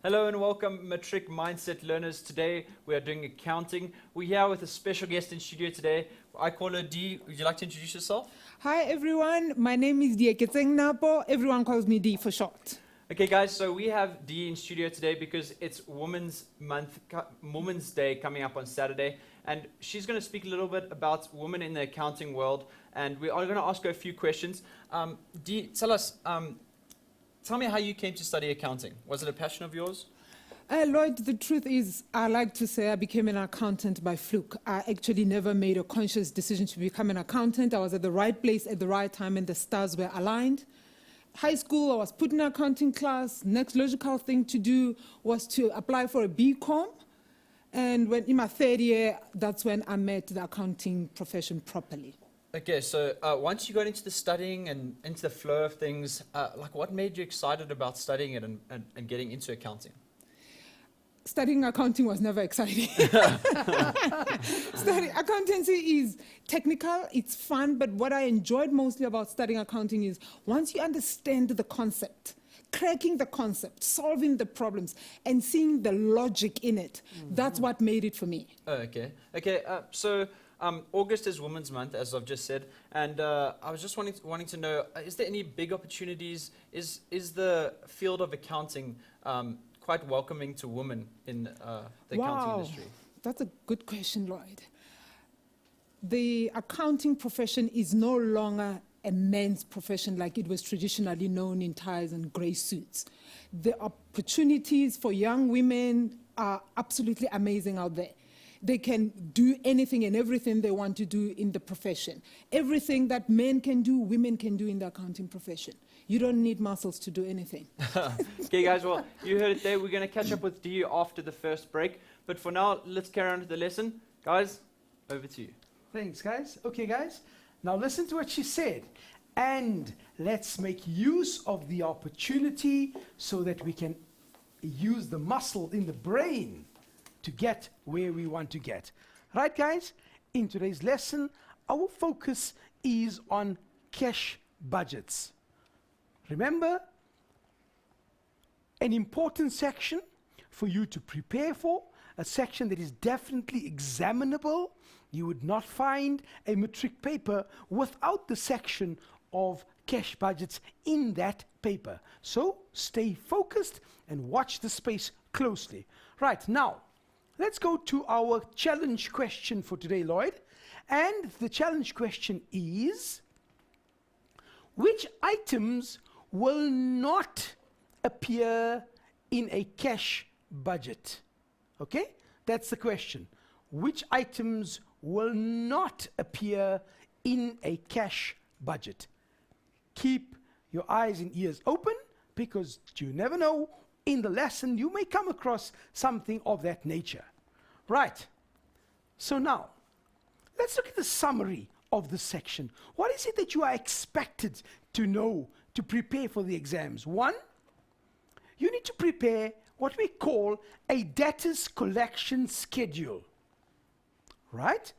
Hello and welcome, Matric Mindset learners. Today we are doing accounting. We're here with a special guest in studio today. I call her Dee. Would you like to introduce yourself? Hi everyone, my name is Dieketseng Napo. Everyone calls me Dee for short. Okay, guys, so we have Dee in studio today because it's Women's Month, Women's Day coming up on Saturday, and she's going to speak a little bit about women in the accounting world, and we are going to ask her a few questions. Dee, tell me how you came to study accounting. Was it a passion of yours? Lloyd, the truth is, I like to say I became an accountant by fluke. I actually never made a conscious decision to become an accountant. I was at the right place at the right time and the stars were aligned. High school, I was put in an accounting class. Next logical thing to do was to apply for a BCom. And when in my third year, that's when I met the accounting profession properly. Okay, so once you got into the studying and into the flow of things, what made you excited about studying it and getting into accounting? Studying accounting was never exciting. Studying accountancy is technical, it's fun, but what I enjoyed mostly about studying accounting is once you understand the concept, cracking the concept, solving the problems, and seeing the logic in it, that's what made it for me. Oh, okay. Okay, August is Women's Month, as I've just said, and I was just wanting to know, is there any big opportunities? Is the field of accounting quite welcoming to women in the accounting industry? That's a good question, Lloyd. The accounting profession is no longer a men's profession like it was traditionally known in ties and grey suits. The opportunities for young women are absolutely amazing out there. They can do anything and everything they want to do in the profession. Everything that men can do, women can do in the accounting profession. You don't need muscles to do anything. Okay, guys, well, you heard it there. We're going to catch up with Dee after the first break. But for now, let's carry on with the lesson. Guys, over to you. Thanks, guys. Okay, guys. Now listen to what she said. And let's make use of the opportunity so that we can use the muscle in the brain to get where we want to get. Right, guys? In today's lesson, our focus is on cash budgets. Remember, an important section for you to prepare for, a section that is definitely examinable. You would not find a matric paper without the section of cash budgets in that paper. So stay focused and watch the space closely. Right, now, let's go to our challenge question for today, Lloyd. And the challenge question is, which items will not appear in a cash budget? Okay, that's the question. Which items will not appear in a cash budget? Keep your eyes and ears open because you never know, in the lesson you may come across something of that nature. Right, so now let's look at the summary of this section. What is it that you are expected to know to prepare for the exams? One, you need to prepare what we call a debtors collection schedule, right?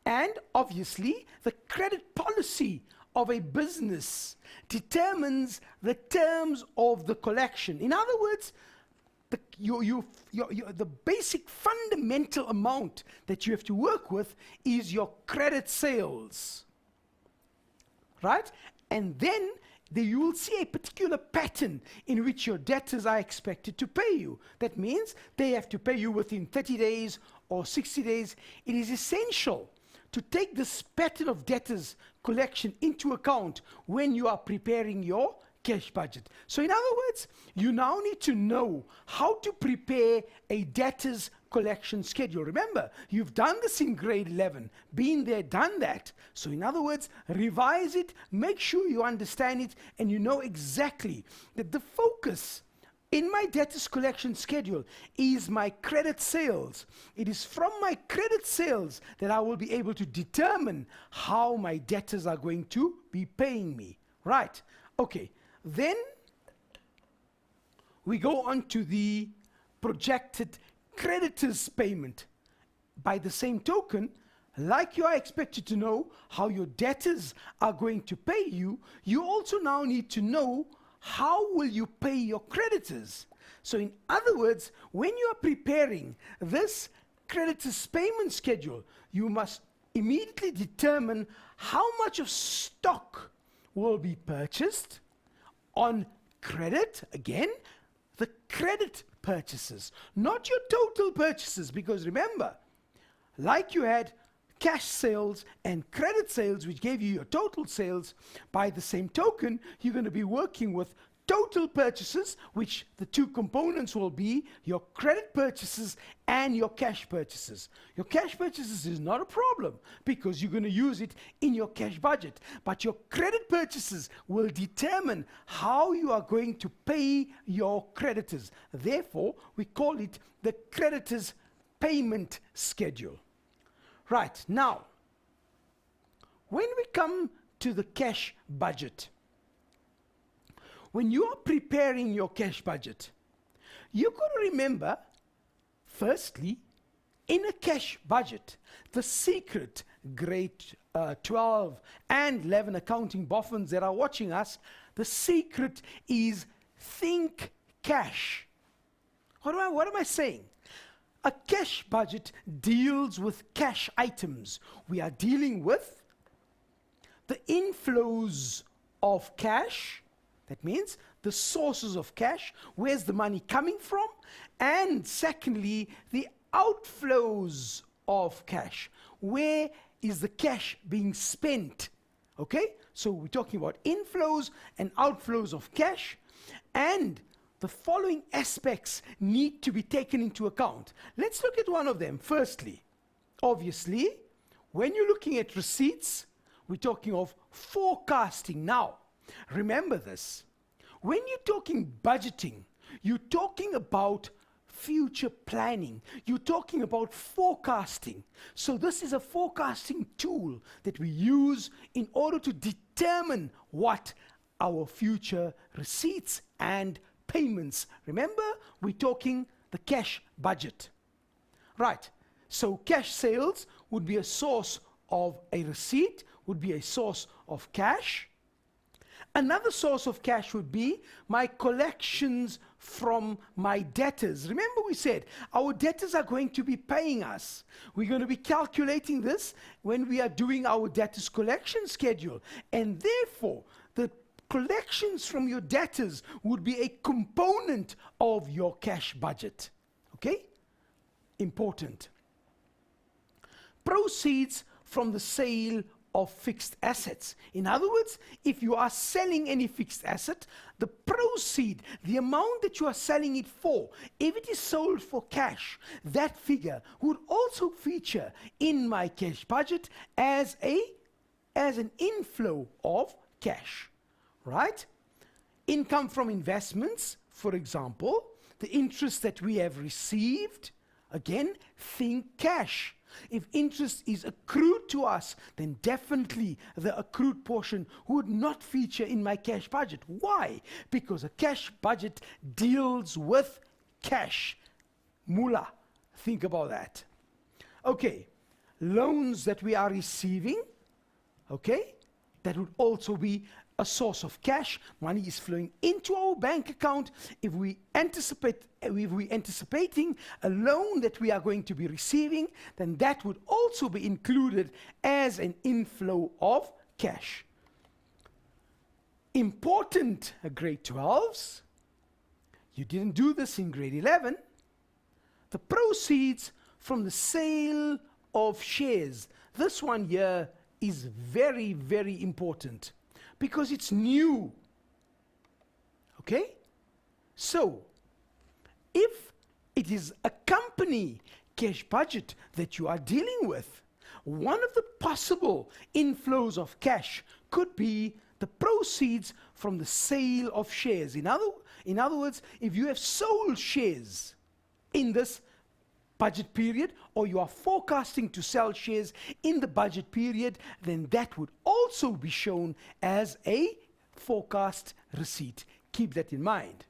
And obviously, the credit policy of a business determines the terms of the collection. In other words, the basic fundamental amount that you have to work with is your credit sales, right? And then you will see a particular pattern in which your debtors are expected to pay you. That means they have to pay you within 30 days or 60 days. It is essential to take this pattern of debtors collection into account when you are preparing your cash budget. So in other words, you now need to know how to prepare a debtors collection schedule. Remember, you've done this in grade 11, been there, done that. So in other words, revise it, make sure you understand it, and you know exactly that the focus in my debtors collection schedule is my credit sales. It is from my credit sales that I will be able to determine how my debtors are going to be paying me. Right, okay. Then we go on to the projected creditors payment. By the same token, like you are expected to know how your debtors are going to pay you, you also now need to know how will you pay your creditors. So in other words, when you are preparing this creditor's payment schedule, you must immediately determine how much of stock will be purchased on credit. Again, the credit purchases, not your total purchases, because remember, like you had cash sales and credit sales, which gave you your total sales, by the same token, you're going to be working with total purchases, which the two components will be your credit purchases and your cash purchases. Your cash purchases is not a problem because you're going to use it in your cash budget, but your credit purchases will determine how you are going to pay your creditors. Therefore, we call it the creditor's payment schedule. Right, now, when we come to the cash budget, when you are preparing your cash budget, you've got to remember, firstly, in a cash budget, the secret, grade 12 and 11 accounting boffins that are watching us, the secret is think cash. What am I saying? A cash budget deals with cash items. We are dealing with the inflows of cash. That means the sources of cash, where's the money coming from? And secondly, the outflows of cash. Where is the cash being spent? Okay, so we're talking about inflows and outflows of cash, and the following aspects need to be taken into account. Let's look at one of them. Firstly, obviously, when you're looking at receipts, we're talking of forecasting. Now, remember this. When you're talking budgeting, you're talking about future planning. You're talking about forecasting. So this is a forecasting tool that we use in order to determine what our future receipts and payments. Remember, we're talking the cash budget. Right. So cash sales would be a source of a receipt, would be a source of cash. Another source of cash would be my collections from my debtors. Remember, we said our debtors are going to be paying us. We're going to be calculating this when we are doing our debtors collection schedule. And therefore, the collections from your debtors would be a component of your cash budget. Okay? Important. Proceeds from the sale of fixed assets. In other words, if you are selling any fixed asset, the proceed, the amount that you are selling it for, if it is sold for cash, that figure would also feature in my cash budget as an inflow of cash. Right? Income from investments, for example, the interest that we have received, again, think cash. If interest is accrued to us, then definitely the accrued portion would not feature in my cash budget. Why? Because a cash budget deals with cash. Moolah. Think about that. Okay. Loans that we are receiving, okay, that would also be a source of cash. Money is flowing into our bank account. If we anticipating a loan that we are going to be receiving, then that would also be included as an inflow of cash. Important, grade 12s. You didn't do this in grade 11. The proceeds from the sale of shares. This one here is very, very important, because it's new. Okay? So, if it is a company cash budget that you are dealing with, one of the possible inflows of cash could be the proceeds from the sale of shares. In other words, if you have sold shares in this budget period, or you are forecasting to sell shares in the budget period, then that would also be shown as a forecast receipt. Keep that in mind.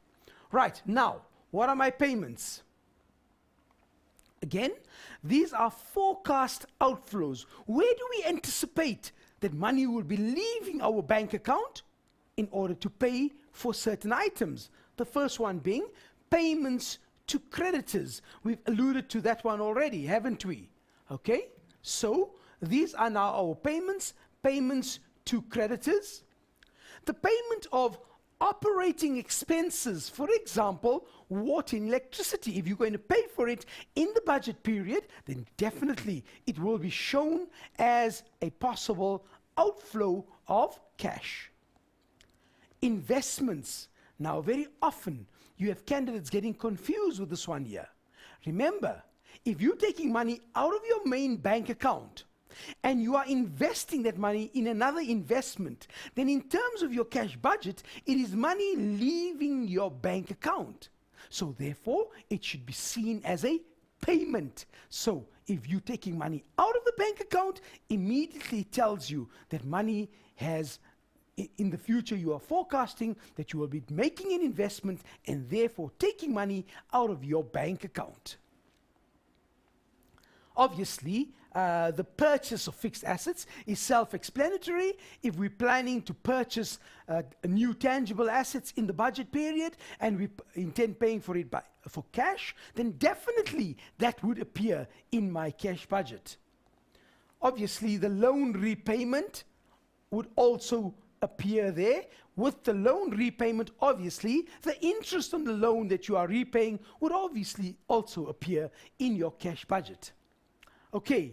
Right, now, what are my payments? Again, these are forecast outflows. Where do we anticipate that money will be leaving our bank account in order to pay for certain items? The first one being payments to creditors. We've alluded to that one already, haven't we? Okay, so these are now our payments to creditors. The payment of operating expenses, for example, water and electricity. If you're going to pay for it in the budget period, then definitely it will be shown as a possible outflow of cash. Investments. Now, very often you have candidates getting confused with this one here. Remember, if you're taking money out of your main bank account and you are investing that money in another investment, then in terms of your cash budget, it is money leaving your bank account. So therefore, it should be seen as a payment. So if you're taking money out of the bank account, immediately tells you that money has, in the future you are forecasting that you will be making an investment and therefore taking money out of your bank account. Obviously, the purchase of fixed assets is self-explanatory. If we're planning to purchase new tangible assets in the budget period and we intend paying for it for cash, then definitely that would appear in my cash budget. Obviously, the loan repayment would also appear there. With the loan repayment, obviously, the interest on the loan that you are repaying would obviously also appear in your cash budget. Okay,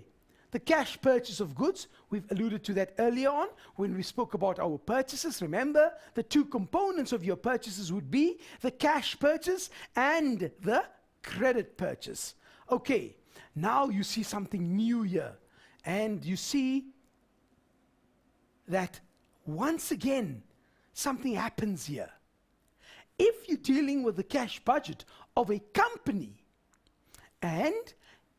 the cash purchase of goods, we've alluded to that earlier on when we spoke about our purchases. Remember, the two components of your purchases would be the cash purchase and the credit purchase. Okay, now you see something new here, and you see that once again, something happens here. If you're dealing with the cash budget of a company and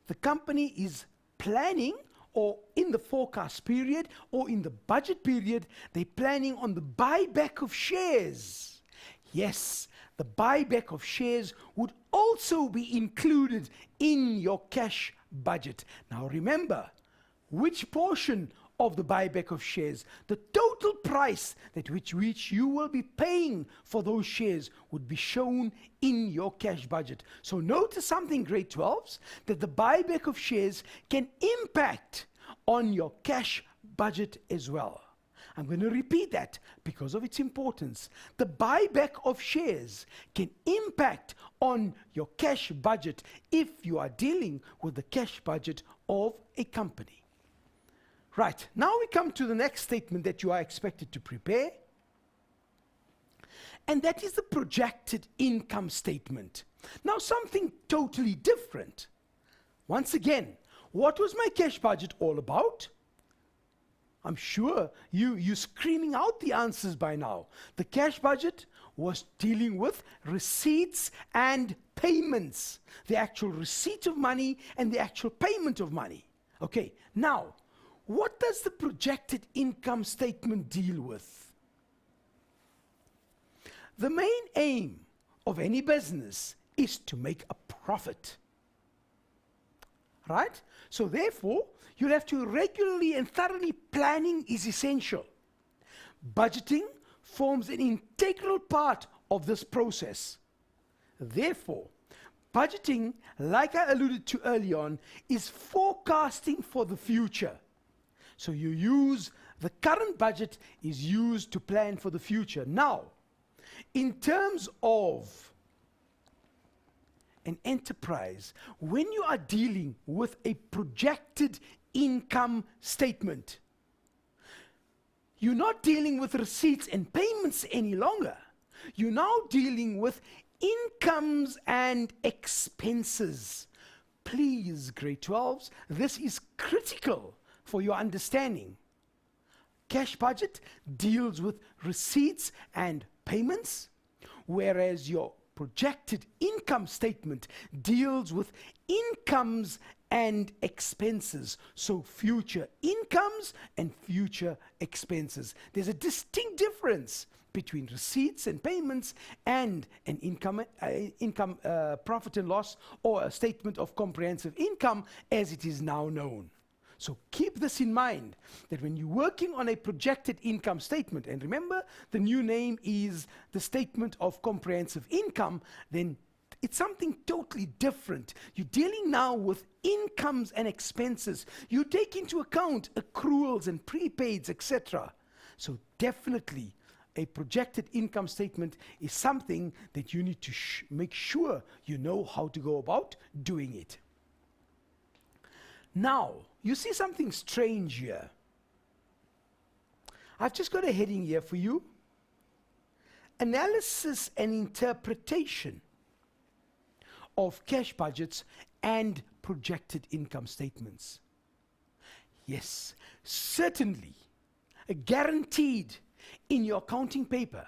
the company is planning, or in the forecast period or in the budget period, they're planning on the buyback of shares. Yes, the buyback of shares would also be included in your cash budget. Now remember, which portion of the buyback of shares? The total price that which you will be paying for those shares would be shown in your cash budget. So notice something, grade 12s, that the buyback of shares can impact on your cash budget as well. I'm going to repeat that because of its importance. The buyback of shares can impact on your cash budget if you are dealing with the cash budget of a company. Right, now we come to the next statement that you are expected to prepare, and that is the projected income statement. Now something totally different. Once again, what was my cash budget all about? I'm sure you're screaming out the answers by now. The cash budget was dealing with receipts and payments, the actual receipt of money and the actual payment of money. Okay, now, what does the projected income statement deal with? The main aim of any business is to make a profit. Right? So therefore, you'll have to regularly and thoroughly planning is essential. Budgeting forms an integral part of this process. Therefore, budgeting, like I alluded to early on, is forecasting for the future. So you use the current budget is used to plan for the future. Now, in terms of an enterprise, when you are dealing with a projected income statement, you're not dealing with receipts and payments any longer. You're now dealing with incomes and expenses. Please, grade 12s, this is critical for your understanding. Cash budget deals with receipts and payments, whereas your projected income statement deals with incomes and expenses. So future incomes and future expenses. There's a distinct difference between receipts and payments and an income profit and loss, or a statement of comprehensive income as it is now known. So keep this in mind, that when you're working on a projected income statement, and remember the new name is the statement of comprehensive income, then It's something totally different. You're dealing now with incomes and expenses. You take into account accruals and prepaids, etc. So definitely, a projected income statement is something that you need to make sure you know how to go about doing it. Now, you see something strange here. I've just got a heading here for you. Analysis and interpretation of cash budgets and projected income statements. Yes, certainly, guaranteed in your accounting paper.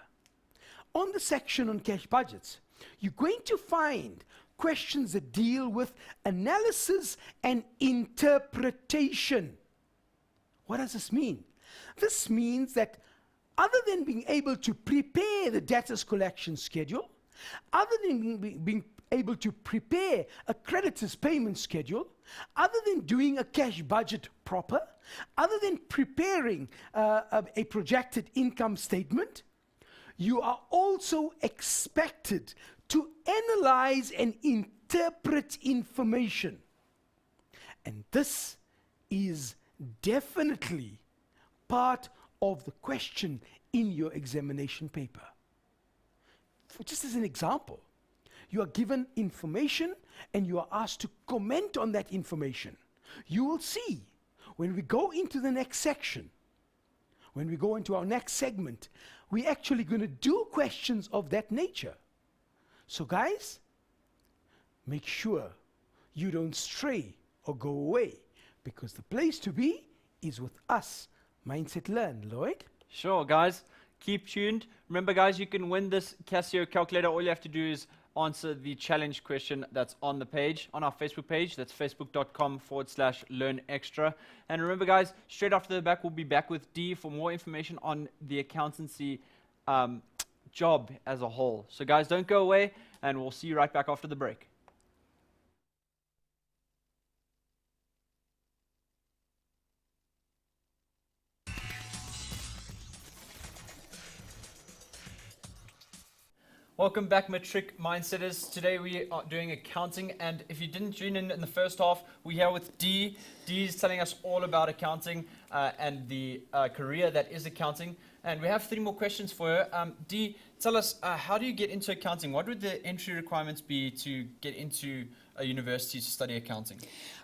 On the section on cash budgets, you're going to find questions that deal with analysis and interpretation. What does this mean? This means that other than being able to prepare the debtors collection schedule, other than being able to prepare a creditor's payment schedule, other than doing a cash budget proper, other than preparing a projected income statement, you are also expected to analyze and interpret information. And this is definitely part of the question in your examination paper. Just as an example, you are given information and you are asked to comment on that information. You will see when we go into the next section, when we go into our next segment, we're actually going to do questions of that nature. So guys, make sure you don't stray or go away, because the place to be is with us, Mindset Learn. Lloyd? Sure, guys. Keep tuned. Remember, guys, you can win this Casio calculator. All you have to do is answer the challenge question that's on the page, on our Facebook page. That's facebook.com/learn extra. And remember, guys, straight after the back, we'll be back with Dee for more information on the accountancy job as a whole. So, guys, don't go away, and we'll see you right back after the break. Welcome back, Matric Mindsetters. Today we are doing accounting, and if you didn't tune in the first half, we're here with Dee. Dee's telling us all about accounting and the career that is accounting. And we have 3 more questions for her. Dee, tell us, how do you get into accounting? What would the entry requirements be to get into a university to study accounting?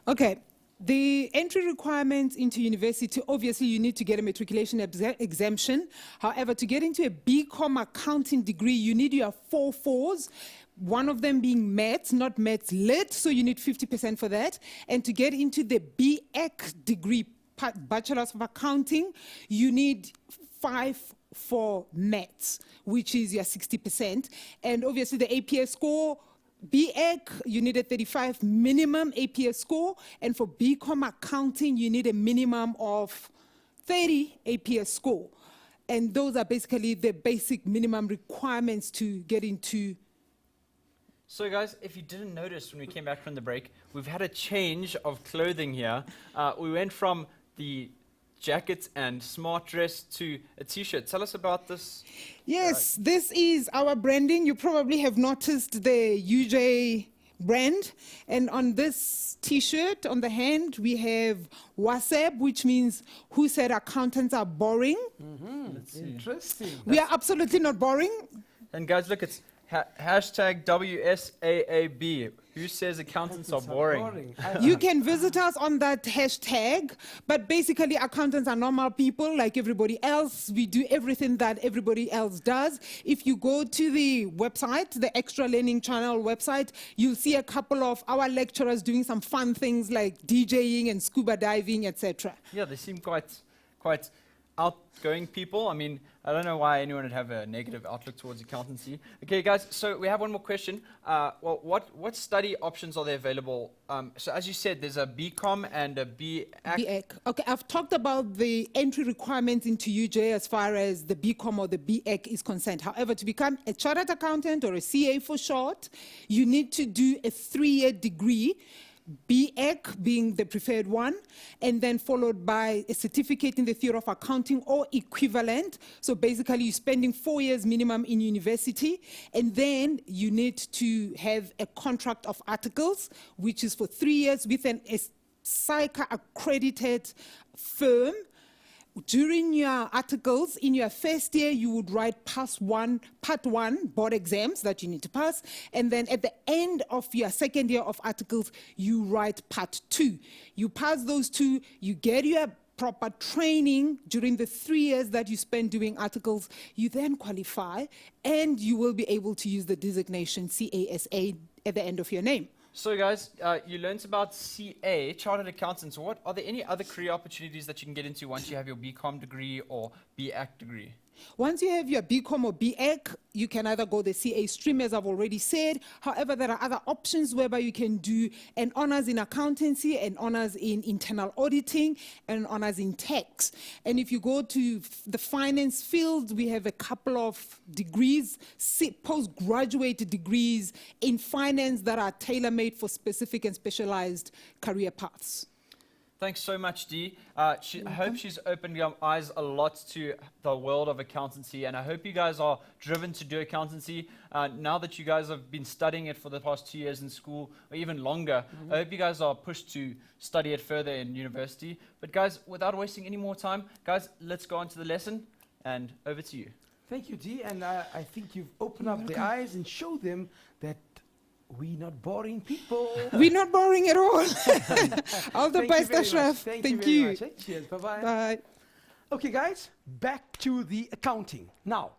Okay. The entry requirements into university, obviously you need to get a matriculation exemption. However, to get into a BCom accounting degree, you need your 4 4s, one of them being maths, not maths lit, so you need 50% for that. And to get into the BEc degree, Bachelor's of Accounting, you need 5 for maths, which is your 60%. And obviously the APS score, BEc, you need a 35 minimum APS score, and for BCom accounting, you need a minimum of 30 APS score. And those are basically the basic minimum requirements to get into. So guys, if you didn't notice when we came back from the break, we've had a change of clothing here. We went from the jacket and smart dress to a t-shirt. Tell us about this. Yes, this is our branding. You probably have noticed the UJ brand. And on this t-shirt, on the hand, we have WhatsApp, which means who said accountants are boring. Interesting. We are absolutely not boring. And guys, look, it's hashtag WSAAB. Who says accountants are boring? You can visit us on that hashtag, but basically accountants are normal people like everybody else. We do everything that everybody else does. If you go to the website, the Extra Learning Channel website, you'll see a couple of our lecturers doing some fun things like DJing and scuba diving, etc. Yeah, they seem quite outgoing people. I mean, I don't know why anyone would have a negative outlook towards accountancy. Okay, guys, so we have one more question. Well, what study options are there available? So as you said, there's a BCom and a BEc. Okay, I've talked about the entry requirements into UJ as far as the BCom or the BEc is concerned. However, to become a chartered accountant or a CA for short, you need to do a 3-year degree. BEc being the preferred one, and then followed by a certificate in the theory of accounting or equivalent. So basically you're spending 4 years minimum in university, and then you need to have a contract of articles, which is for 3 years with an SAICA accredited firm. During your articles, in your first year, you would write part one board exams that you need to pass. And then at the end of your second year of articles, you write part 2. You pass those 2, you get your proper training during the 3 years that you spend doing articles. You then qualify, and you will be able to use the designation CASA at the end of your name. So guys, you learned about CA, Chartered Accountants. What are there any other career opportunities that you can get into once you have your BCom degree or BAc degree? Once you have your BCom or BEc, you can either go the CA stream, as I've already said. However, there are other options whereby you can do an honors in accountancy, an honors in internal auditing, and honors in tax. And if you go to the finance field, we have a couple of degrees, postgraduate degrees in finance that are tailor-made for specific and specialized career paths. Thanks so much, Dee. I hope she's opened your eyes a lot to the world of accountancy, and I hope you guys are driven to do accountancy. Now that you guys have been studying it for the past 2 years in school, or even longer, I hope you guys are pushed to study it further in university. But guys, without wasting any more time, guys, let's go on to the lesson, and over to you. Thank you, Dee, and I think you've opened up their eyes and showed them that we're not boring people. We're not boring at all. All the Thank you best, very Ashraf. much. Thank Thank you. you. Very much, eh? Cheers. Bye-bye. Bye. Okay, guys, back to the accounting. Now,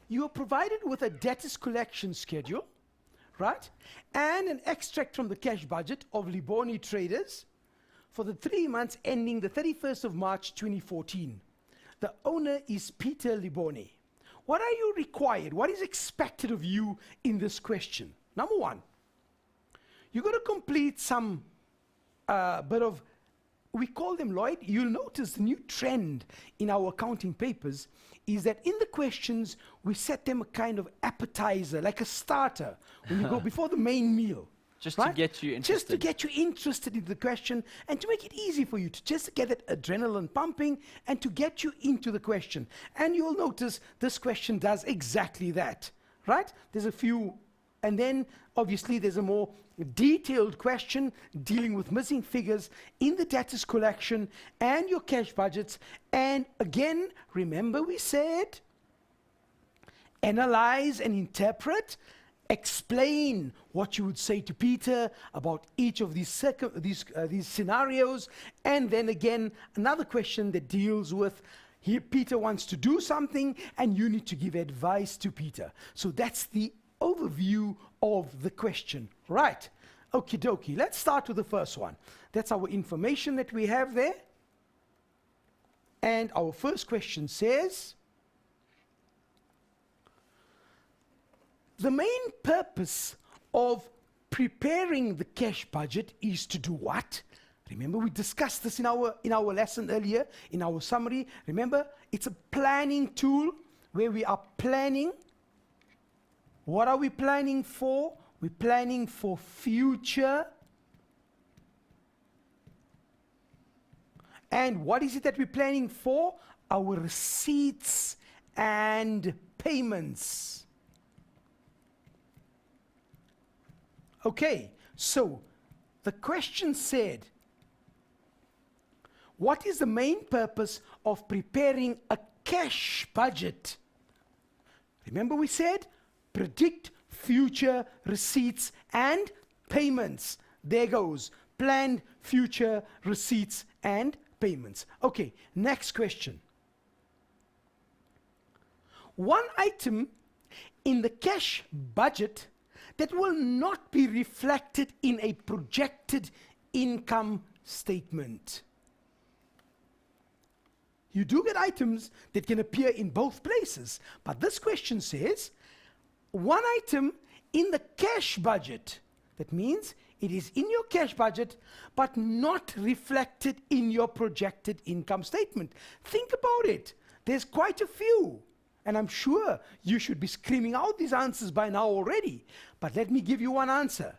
you are provided with a debtors collection schedule, right? And an extract from the cash budget of Liboni Traders for the 3 months ending the 31st of March 2014. The owner is Peter Liboni. What are you required? What is expected of you in this question? Number one, you're going to complete some bit of, we call them, Lloyd, you'll notice the new trend in our accounting papers is that in the questions, we set them a kind of appetizer, like a starter, when you go before the main meal. Just right? to get you interested. Just to get you interested in the question and to make it easy for you to just get that adrenaline pumping and to get you into the question. And you'll notice this question does exactly that, right? There's a few, and then obviously there's a more detailed question dealing with missing figures in the debtors collection and your cash budgets. And again, remember we said, analyze and interpret. Explain what you would say to Peter about each of these scenarios, and then again another question that deals with here Peter wants to do something and you need to give advice to Peter. So that's the overview of the question. Right, okie dokie, let's start with the first one. That's our information that we have there, and our first question says, the main purpose of preparing the cash budget is to do what? Remember, we discussed this in our lesson earlier, in our summary. Remember, it's a planning tool where we are planning. What are we planning for? We're planning for future. And what is it that we're planning for? Our receipts and payments. Okay, so the question said, what is the main purpose of preparing a cash budget? Remember we said, predict future receipts and payments. There goes, planned future receipts and payments. Okay, next question. One item in the cash budget that will not be reflected in a projected income statement. You do get items that can appear in both places, but this question says, one item in the cash budget, that means it is in your cash budget, but not reflected in your projected income statement. Think about it. There's quite a few. And I'm sure you should be screaming out these answers by now already. But let me give you one answer.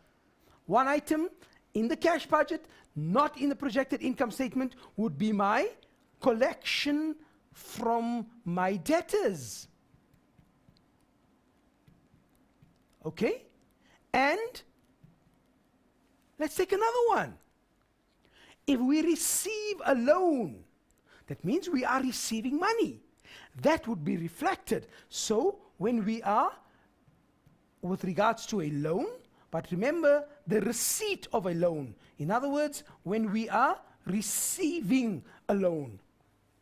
One item in the cash budget, not in the projected income statement, would be my collection from my debtors. Okay? And let's take another one. If we receive a loan, that means we are receiving money. That would be reflected. So when we are, with regards to a loan, but remember the receipt of a loan. In other words, when we are receiving a loan,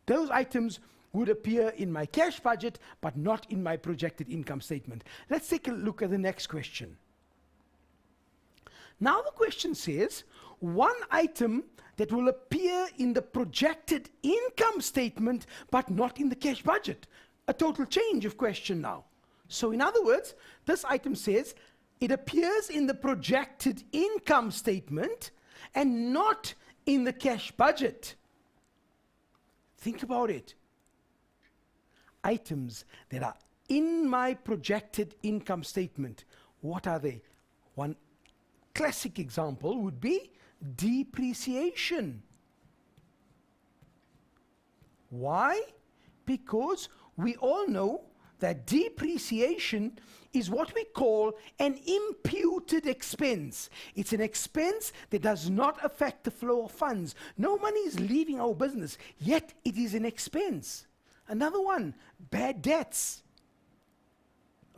those items would appear in my cash budget, but not in my projected income statement. Let's take a look at the next question. Now the question says, one item that will appear in the projected income statement, but not in the cash budget. A total change of question now. So in other words, this item says, it appears in the projected income statement and not in the cash budget. Think about it. Items that are in my projected income statement, what are they? One classic example would be depreciation. Why? Because we all know that depreciation is what we call an imputed expense. It's an expense that does not affect the flow of funds. No money is leaving our business, yet it is an expense. Another one, bad debts.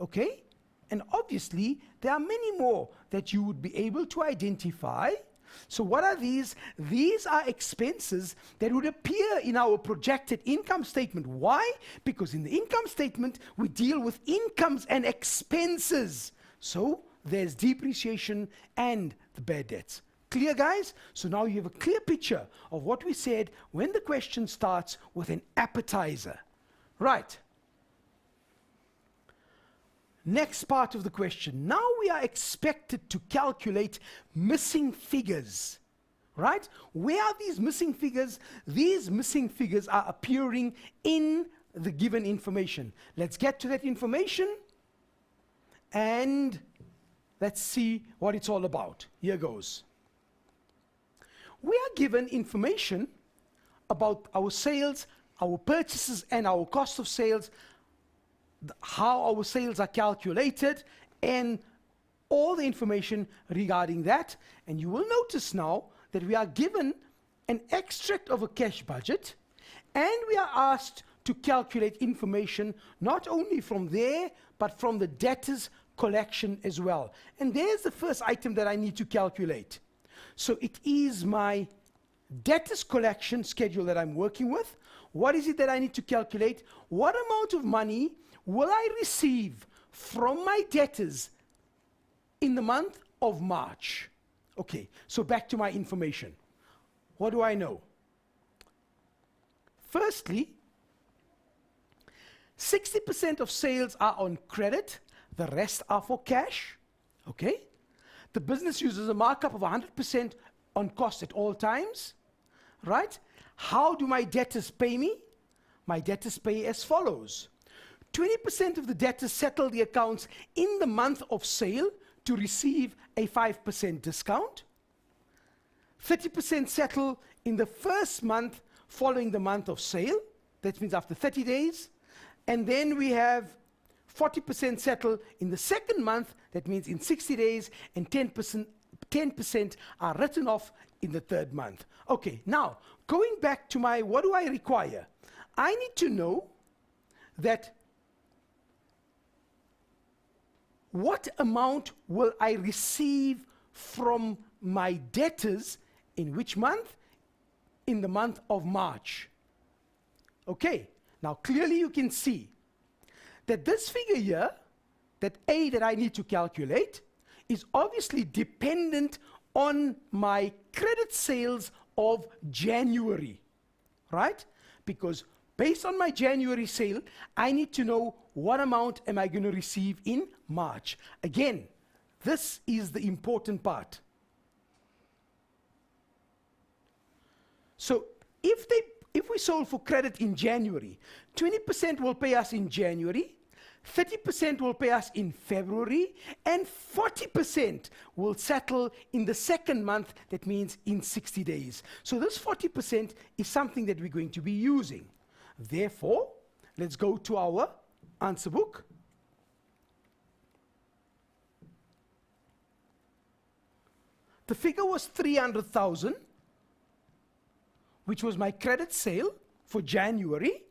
Okay? And obviously, there are many more that you would be able to identify. So what are these? These are expenses that would appear in our projected income statement. Why? Because in the income statement, we deal with incomes and expenses. So there's depreciation and the bad debts. Clear, guys? So now you have a clear picture of what we said when the question starts with an appetizer. Right. Next part of the question. Now we are expected to calculate missing figures. Right? Where are these missing figures? These missing figures are appearing in the given information. Let's get to that information and let's see what it's all about. Here goes. We are given information about our sales, our purchases, and our cost of sales, how our sales are calculated, and all the information regarding that. And you will notice now that we are given an extract of a cash budget, and we are asked to calculate information not only from there, but from the debtors collection as well. And there's the first item that I need to calculate. So it is my debtors collection schedule that I'm working with. What is it that I need to calculate? What amount of money will I receive from my debtors in the month of March? Okay, so back to my information. What do I know? Firstly, 60% of sales are on credit, the rest are for cash. Okay? The business uses a markup of 100% on cost at all times. Right? How do my debtors pay me? My debtors pay as follows. 20% of the debtors settle the accounts in the month of sale to receive a 5% discount. 30% settle in the first month following the month of sale. That means after 30 days. And then we have 40% settle in the second month. That means in 60 days. And 10% are written off in the third month. Okay, now, going back to my, what do I require? I need to know that what amount will I receive from my debtors in which month? In the month of March. Okay, now clearly you can see that this figure here, that A that I need to calculate, is obviously dependent on my credit sales of January, right? Because based on my January sale, I need to know what amount am I going to receive in March. Again, this is the important part. So if we sold for credit in January, 20% will pay us in January, 30% will pay us in February, and 40% will settle in the second month, that means in 60 days. So this 40% is something that we're going to be using. Therefore, let's go to our answer book. The figure was 300,000, which was my credit sale for January,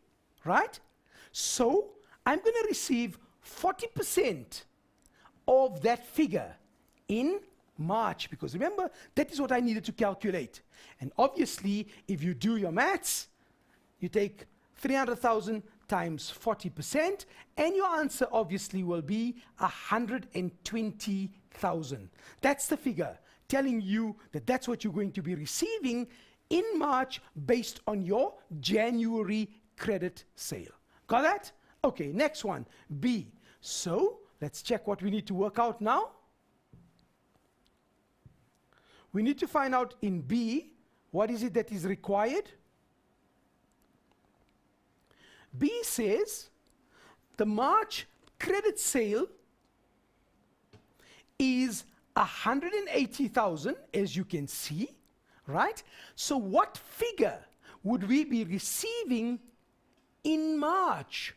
right? So I'm going to receive 40% of that figure in March, because remember, that is what I needed to calculate. And obviously, if you do your maths, you take 300,000 times 40%, and your answer obviously will be 120,000. That's the figure, telling you that that's what you're going to be receiving in March based on your January credit sale. Got that? Okay, next one, B. So let's check what we need to work out now. We need to find out in B, what is it that is required? B says the March credit sale is 180,000, as you can see, right? So what figure would we be receiving in March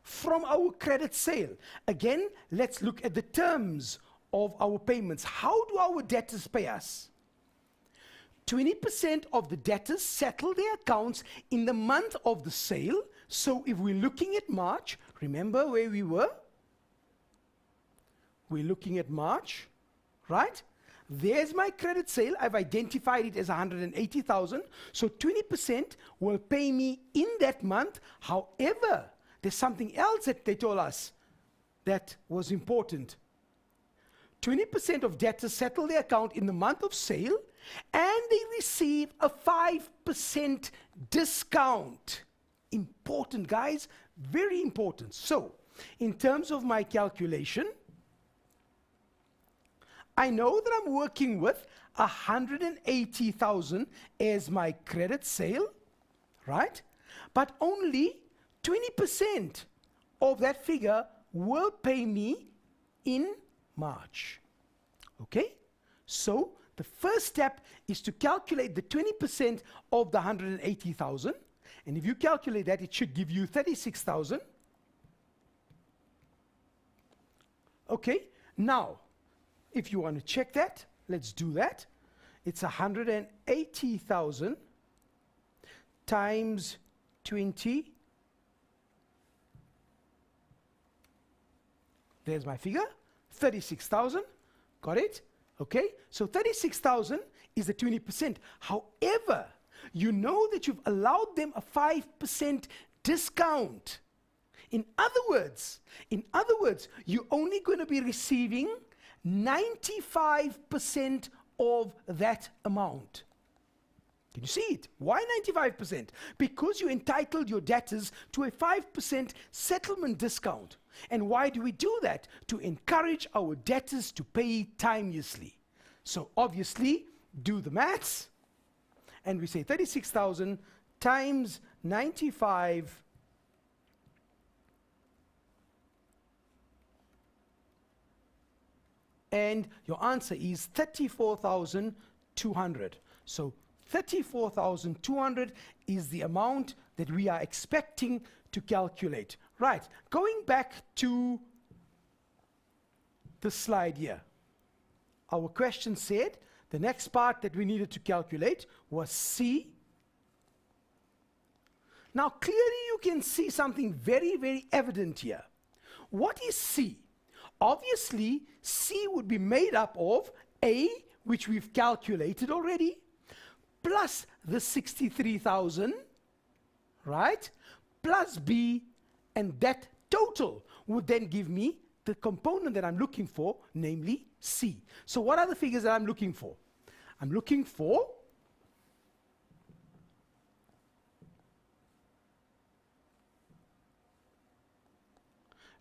from our credit sale? Again, let's look at the terms of our payments. How do our debtors pay us? 20% of the debtors settle their accounts in the month of the sale. So if we're looking at March, remember where we were? We're looking at March, right? There's my credit sale. I've identified it as 180,000. So 20% will pay me in that month. However, there's something else that they told us that was important. 20% of debtors settle their account in the month of sale, and they receive a 5% discount. Important, guys, very important. So, in terms of my calculation, I know that I'm working with 180,000 as my credit sale, right? But only 20% of that figure will pay me in March. Okay? So the first step is to calculate the 20% of the 180,000. And if you calculate that, it should give you 36,000. Okay? Now, if you want to check that, let's do that. It's 180,000 times 20. There's my figure, 36,000. Got it? Okay, so 36,000 is the 20%. However, you know that you've allowed them a 5% discount. In other words, you're only going to be receiving 95% of that amount. Can you see it? Why 95%? Because you entitled your debtors to a 5% settlement discount. And why do we do that? To encourage our debtors to pay timeously. So obviously, do the maths, and we say 36,000 times 95, and your answer is 34,200. So 34,200 is the amount that we are expecting to calculate. Right, going back to the slide here. Our question said the next part that we needed to calculate was C. Now clearly you can see something very, very evident here. What is C? Obviously, C would be made up of A, which we've calculated already, plus the 63,000, right? Plus B, and that total would then give me the component that I'm looking for, namely C. So what are the figures that I'm looking for? I'm looking for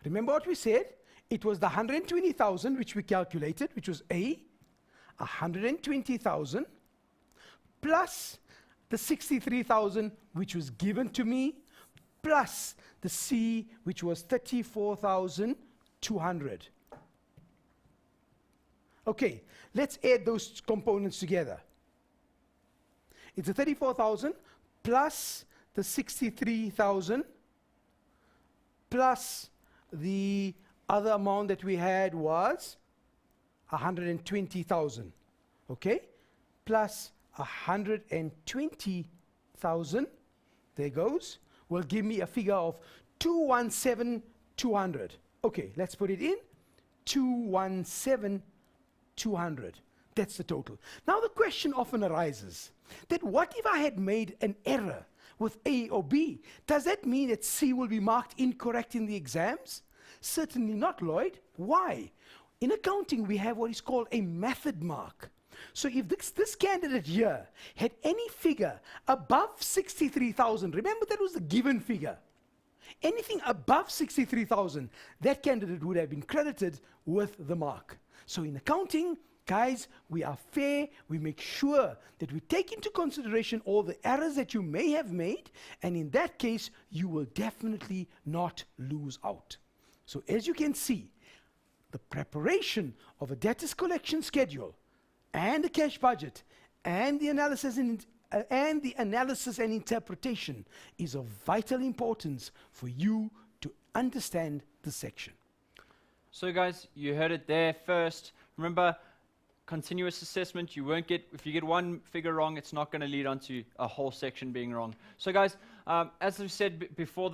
remember what we said? It was the 120,000 which we calculated, which was A, 120,000 plus the 63,000 which was given to me, plus the C, which was 34,200. Okay, let's add those components together. It's a 34,000 plus the 63,000 plus the other amount that we had was 120,000. Okay? Plus 120,000, there goes, will give me a figure of 217,200. Okay, let's put it in. 217,200. That's the total. Now the question often arises that what if I had made an error with A or B? Does that mean that C will be marked incorrect in the exams? Certainly not, Lloyd. Why? In accounting, we have what is called a method mark. So if this candidate here had any figure above 63,000, remember that was the given figure. Anything above 63,000, that candidate would have been credited with the mark. So in accounting, guys, we are fair. We make sure that we take into consideration all the errors that you may have made, and in that case, you will definitely not lose out. So as you can see, the preparation of a debtors collection schedule and a cash budget and the analysis and interpretation is of vital importance for you to understand the section. So guys, you heard it there first. Remember, continuous assessment, you won't get, if you get one figure wrong, it's not going to lead on to a whole section being wrong. So guys, as I said before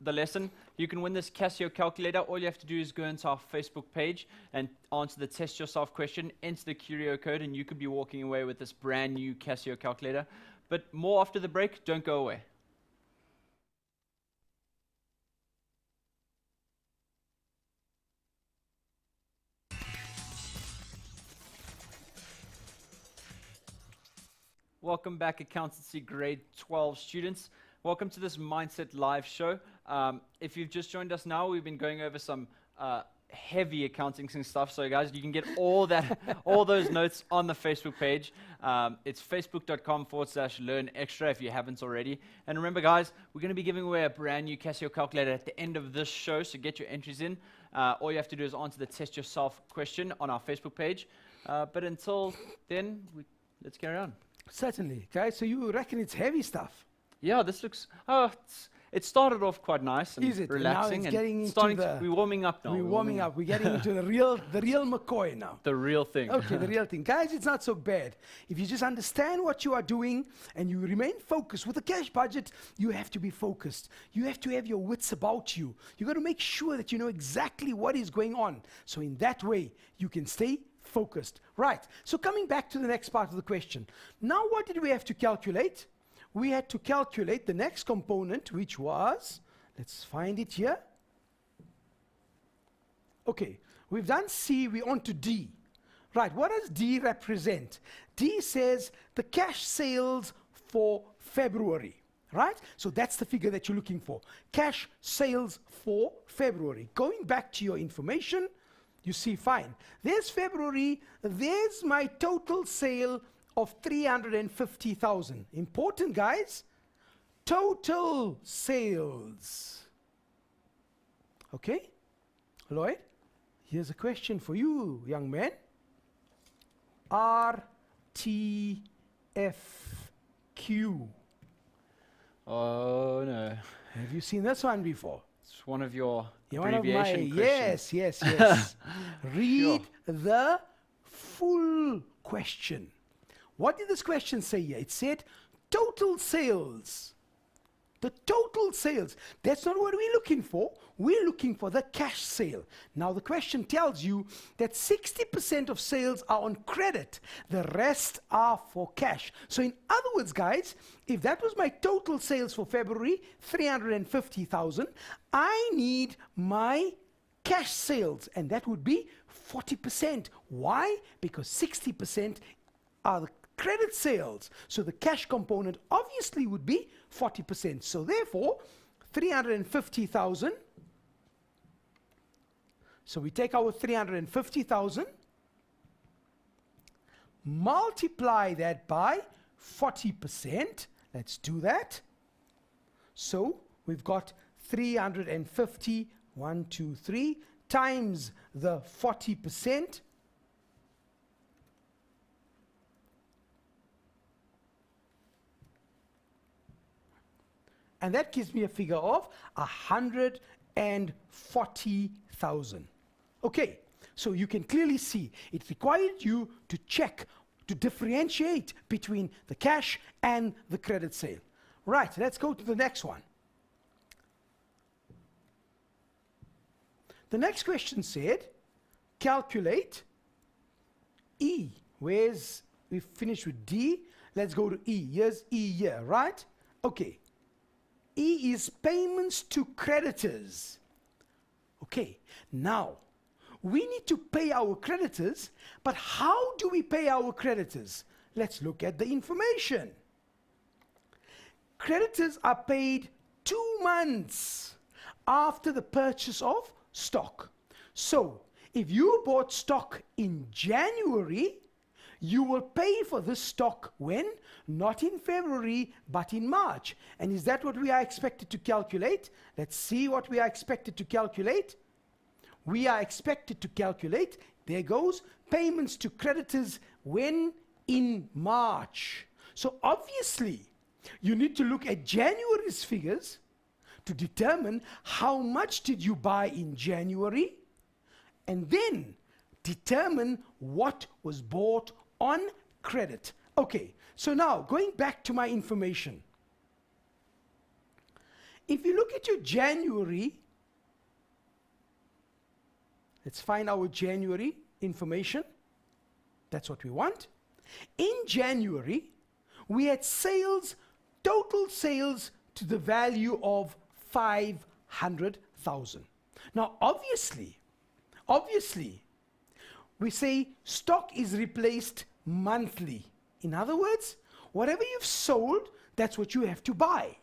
the lesson, you can win this Casio calculator. All you have to do is go into our Facebook page and answer the test yourself question, enter the Curio code, and you could be walking away with this brand new Casio calculator. But more after the break, don't go away. Welcome back, Accountancy Grade 12 students. Welcome to this Mindset Live show. If you've just joined us now, we've been going over some heavy accounting stuff. So guys, you can get all those notes on the Facebook page. It's facebook.com/learnextra if you haven't already. And remember guys, we're going to be giving away a brand new Casio calculator at the end of this show, so get your entries in. All you have to do is answer the test yourself question on our Facebook page. But until then, let's carry on. Certainly, guys. So you reckon it's heavy stuff? Yeah, this looks. It started off quite nice and relaxing, and getting we're warming up now. We're warming up. We're getting into the real McCoy now. The real thing. Okay, the real thing, guys. It's not so bad if you just understand what you are doing and you remain focused. With a cash budget, you have to be focused. You have to have your wits about you. You got to make sure that you know exactly what is going on. So in that way, you can stay focused. Right. So coming back to the next part of the question. Now, what did we have to calculate? We had to calculate the next component, which was, let's find it here. Okay, we've done C, we're on to D. Right, what does D represent? D says the cash sales for February, right? So that's the figure that you're looking for. Cash sales for February. Going back to your information, you see, fine. There's February, there's my total sale of 350,000. Important, guys. Total sales. Okay? Lloyd, here's a question for you, young man. RTFQ. Oh no. Have you seen this one before? It's one of your One of my, abbreviation questions. yes. Read the full question. What did this question say here? It said total sales. The total sales. That's not what we're looking for. We're looking for the cash sale. Now the question tells you that 60% of sales are on credit. The rest are for cash. So in other words, guys, if that was my total sales for February, 350,000, I need my cash sales, and that would be 40%. Why? Because 60% are the credit sales. So the cash component obviously would be 40%. So therefore, 350,000. So we take our 350,000, multiply that by 40%. Let's do that. So we've got 350, 3, times the 40%. And that gives me a figure of 140,000. Okay, so you can clearly see it required you to check, to differentiate between the cash and the credit sale. Right, let's go to the next one. The next question said, calculate E. We finished with D, let's go to E. Here's E here, right? Okay. E is payments to creditors. Okay, now we need to pay our creditors, but how do we pay our creditors? Let's look at the information. Creditors are paid 2 months after the purchase of stock. So, if you bought stock in January, you will pay for this stock when? Not in February, but in March. And is that what we are expected to calculate? Let's see what we are expected to calculate. We are expected to calculate, there goes, payments to creditors when? In March. So obviously, you need to look at January's figures to determine how much did you buy in January, and then determine what was bought on credit. Okay, so now going back to my information. If you look at your January, let's find our January information. That's what we want. In January, we had sales, total sales to the value of 500,000. Now, obviously, we say stock is replaced monthly. In other words, whatever you've sold, that's what you have to buy.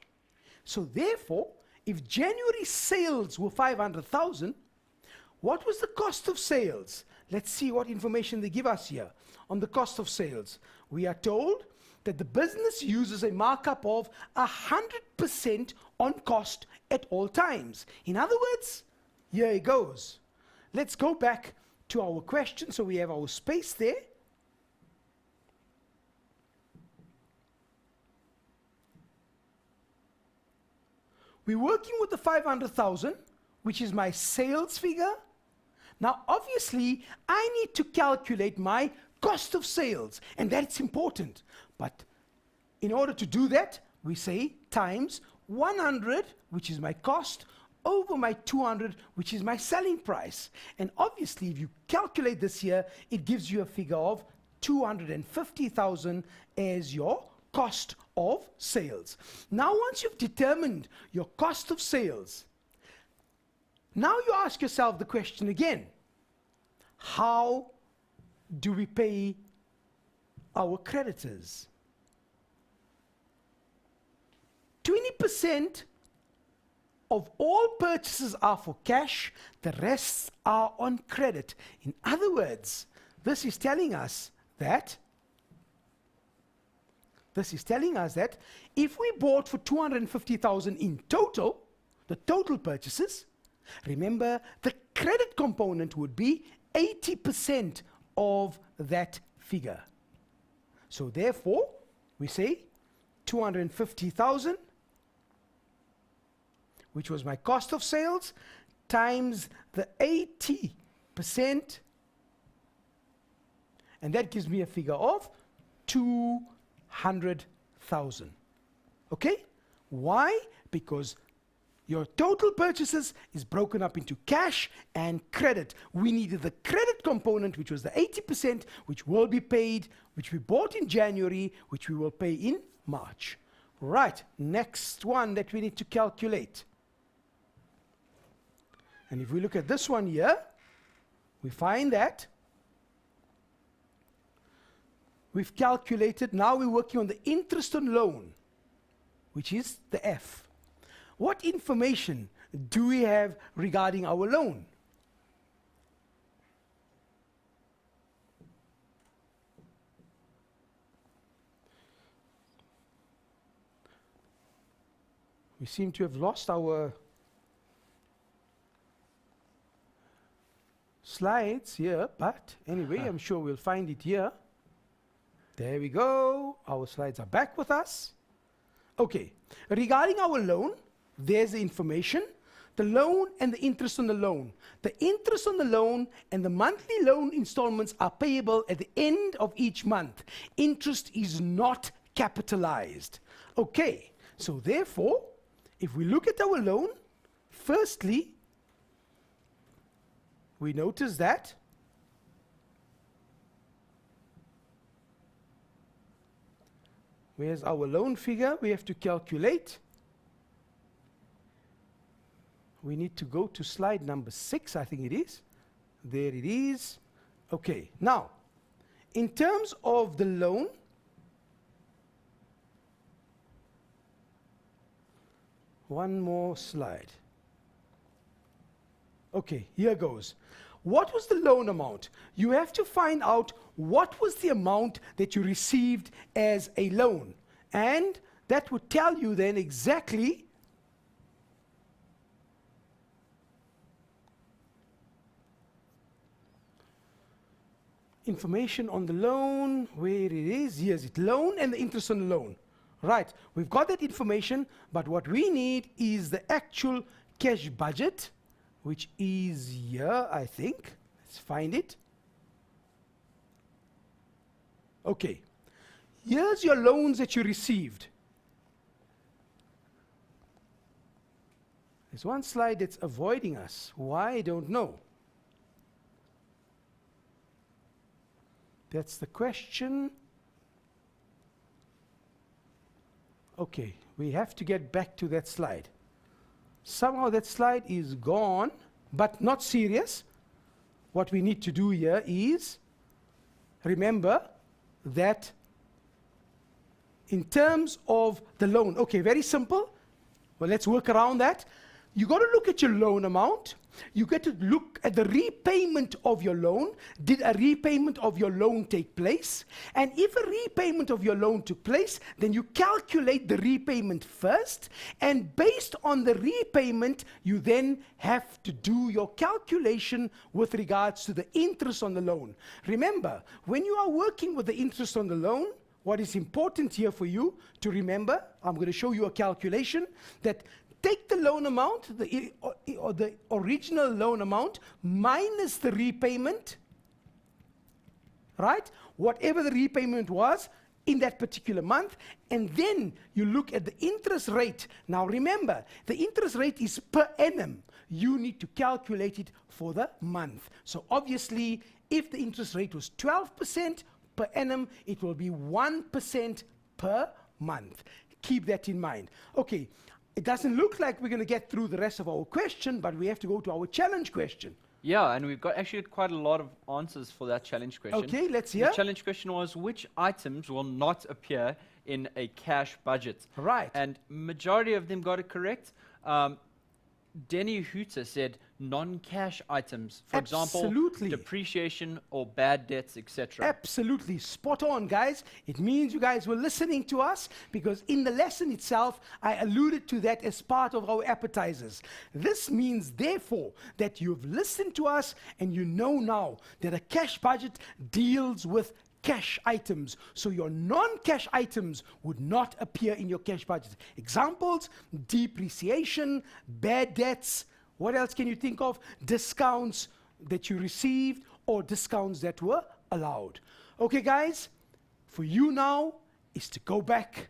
So therefore, if January sales were 500,000, what was the cost of sales? Let's see what information they give us here on the cost of sales. We are told that the business uses a markup of 100% on cost at all times. In other words, here it goes. Let's go back to our question. So we have our space there. We're working with the 500,000, which is my sales figure. Now, obviously, I need to calculate my cost of sales, and that's important. But in order to do that, we say times 100, which is my cost, over my 200, which is my selling price. And obviously, if you calculate this here, it gives you a figure of 250,000 as your cost of sales. Now, once you've determined your cost of sales, now you ask yourself the question again, how do we pay our creditors? 20% of all purchases are for cash, the rest are on credit. In other words, this is telling us that if we bought for 250,000 in total, the total purchases, remember the credit component would be 80% of that figure. So therefore, we say 250,000, which was my cost of sales, times the 80%, and that gives me a figure of 200,000. Okay? Why? Because your total purchases is broken up into cash and credit. We needed the credit component, which was the 80%, which will be paid, which we bought in January, which we will pay in March. Right, next one that we need to calculate. And if we look at this one here, we find that we've calculated, now we're working on the interest on loan, which is the F. What information do we have regarding our loan? We seem to have lost our slides here, but anyway, I'm sure we'll find it here. There we go. Our slides are back with us. Okay, regarding our loan, there's the information, the loan and the interest on the loan. The interest on the loan and the monthly loan installments are payable at the end of each month. Interest is not capitalized. Okay, so therefore, if we look at our loan, firstly, we notice that where's our loan figure we have to calculate. We need to go to slide number 6, I think it is. There it is. Okay, now, in terms of the loan, one more slide. Okay, here goes. What was the loan amount? You have to find out what was the amount that you received as a loan. And that would tell you then exactly information on the loan, where it is. Here's it, loan and the interest on the loan. Right, we've got that information, but what we need is the actual cash budget, which is here, I think. Let's find it. Okay, here's your loans that you received. There's one slide that's avoiding us. Why, I don't know. That's the question. Okay, we have to get back to that slide. Somehow that slide is gone, but not serious. What we need to do here is remember that in terms of the loan, okay, very simple. Well, let's work around that. You got to look at your loan amount. You get to look at the repayment of your loan. Did a repayment of your loan take place? And if a repayment of your loan took place, then you calculate the repayment first. And based on the repayment, you then have to do your calculation with regards to the interest on the loan. Remember, when you are working with the interest on the loan, what is important here for you to remember, I'm going to show you a calculation that take the loan amount, the original loan amount, minus the repayment, right? Whatever the repayment was in that particular month, and then you look at the interest rate. Now remember, the interest rate is per annum. You need to calculate it for the month. So obviously, if the interest rate was 12% per annum, it will be 1% per month. Keep that in mind. Okay. It doesn't look like we're going to get through the rest of our question, but we have to go to our challenge question. Yeah, and we've got actually quite a lot of answers for that challenge question. Okay, let's hear. The challenge question was, which items will not appear in a cash budget? Right. And majority of them got it correct. Denny Hooter said non-cash items, for Absolutely. example, depreciation or bad debts, etc. Absolutely. Spot on, guys. It means you guys were listening to us, because in the lesson itself, I alluded to that as part of our appetizers. This means, therefore, that you've listened to us and you know now that a cash budget deals with cash items. So your non-cash items would not appear in your cash budget. Examples: depreciation, bad debts. What else can you think of? Discounts that you received or discounts that were allowed. Okay, guys, for you now is to go back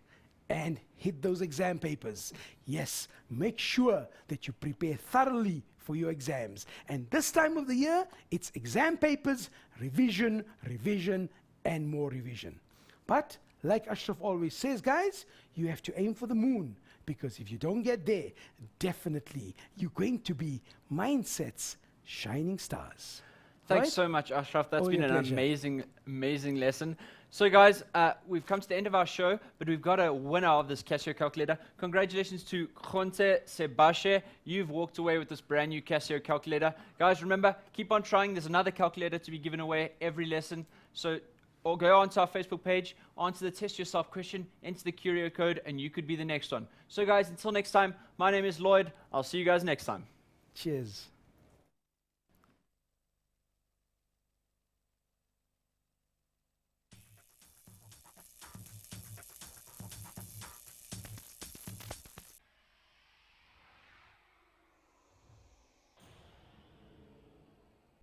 and hit those exam papers. Yes, make sure that you prepare thoroughly for your exams. And this time of the year, it's exam papers, revision, revision, and more revision. But like Ashraf always says, guys, you have to aim for the moon, because if you don't get there, definitely you're going to be Mindset's shining stars. Thanks Right? so much, Ashraf. That's Oh, been your an pleasure. amazing, amazing lesson. So, guys, we've come to the end of our show, but we've got a winner of this Casio calculator. Congratulations to Khonte Sebashe. You've walked away with this brand new Casio calculator. Guys, remember, keep on trying. There's another calculator to be given away every lesson. So or go onto our Facebook page, answer the test yourself question, enter the curio code, and you could be the next one. So guys, until next time, my name is Lloyd. I'll see you guys next time. Cheers.